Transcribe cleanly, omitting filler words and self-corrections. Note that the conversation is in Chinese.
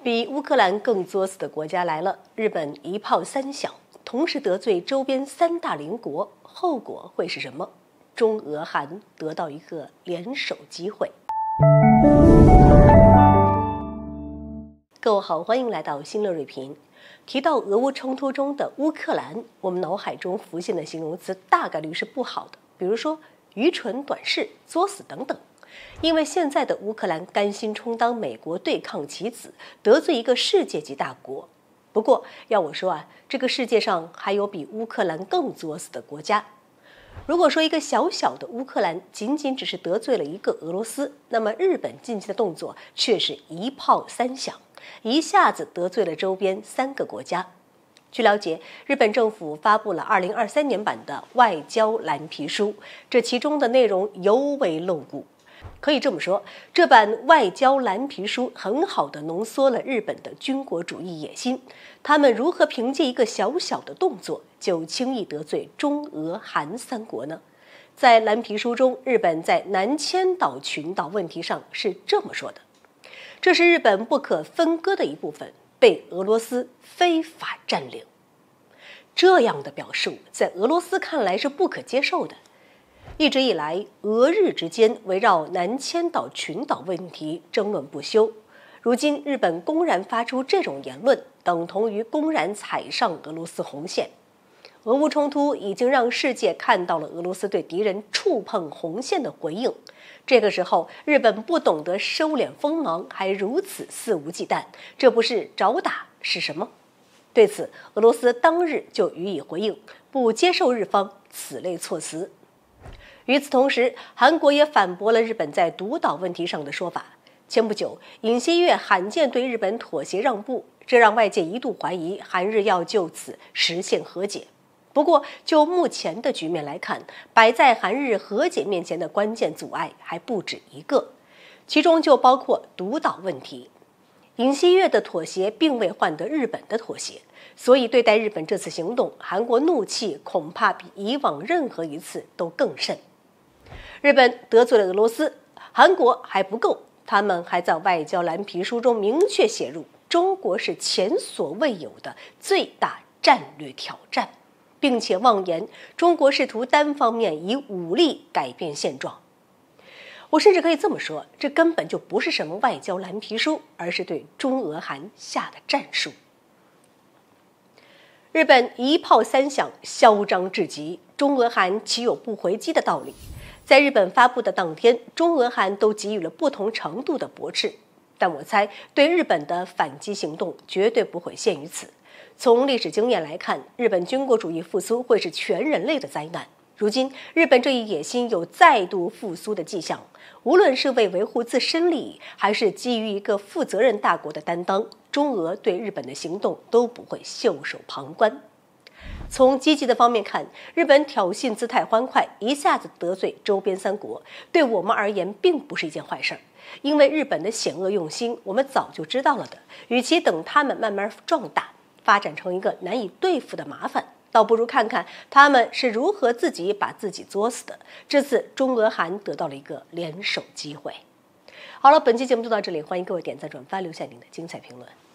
比乌克兰更作死的国家来了，日本一炮三响，同时得罪周边三大邻国，后果会是什么？中俄韩得到一个联手机会。各位好，欢迎来到新乐锐评。提到俄乌冲突中的乌克兰，我们脑海中浮现的形容词大概率是不好的，比如说愚蠢、短视、作死等等。因为现在的乌克兰甘心充当美国对抗棋子，得罪一个世界级大国。不过要我说这个世界上还有比乌克兰更作死的国家。如果说一个小小的乌克兰仅只是得罪了一个俄罗斯，那么日本近期的动作却是一炮三响，一下子得罪了周边3个国家。据了解，日本政府发布了2023年版的外交蓝皮书，这其中的内容尤为露骨。可以这么说，这版外交蓝皮书很好地浓缩了日本的军国主义野心。他们如何凭借一个小小的动作，就轻易得罪中俄韩3国呢？在蓝皮书中，日本在南千岛群岛问题上是这么说的：这是日本不可分割的一部分，被俄罗斯非法占领。这样的表述在俄罗斯看来是不可接受的。一直以来，俄日之间围绕南千岛群岛问题争论不休。如今，日本公然发出这种言论，等同于公然踩上俄罗斯红线。俄乌冲突已经让世界看到了俄罗斯对敌人触碰红线的回应。这个时候，日本不懂得收敛锋芒，还如此肆无忌惮，这不是找打是什么？对此，俄罗斯当日就予以回应，不接受日方此类措辞。与此同时，韩国也反驳了日本在独岛问题上的说法。前不久，尹锡悦罕见对日本妥协让步，这让外界一度怀疑韩日要就此实现和解。不过，就目前的局面来看，摆在韩日和解面前的关键阻碍还不止一个，其中就包括独岛问题。尹锡悦的妥协并未换得日本的妥协，所以对待日本这次行动，韩国怒气恐怕比以往任何一次都更甚。日本得罪了俄罗斯，韩国还不够，他们还在外交蓝皮书中明确写入中国是前所未有的最大战略挑战，并且妄言中国试图单方面以武力改变现状。我甚至可以这么说，这根本就不是什么外交蓝皮书，而是对中俄韩下的战术。日本一炮三响，嚣张至极，中俄韩岂有不回击的道理？在日本发布的当天，中俄韩都给予了不同程度的驳斥，但我猜对日本的反击行动绝对不会限于此。从历史经验来看，日本军国主义复苏会是全人类的灾难。如今，日本这一野心有再度复苏的迹象，无论是为维护自身利益，还是基于一个负责任大国的担当，中俄对日本的行动都不会袖手旁观。从积极的方面看，日本挑衅姿态欢快，一下子得罪周边3国，对我们而言并不是一件坏事，因为日本的险恶用心我们早就知道了的。与其等他们慢慢壮大，发展成一个难以对付的麻烦，倒不如看看他们是如何自己把自己作死的。这次中俄韩得到了一个联手机会。好了，本期节目就到这里，欢迎各位点赞转发，留下您的精彩评论。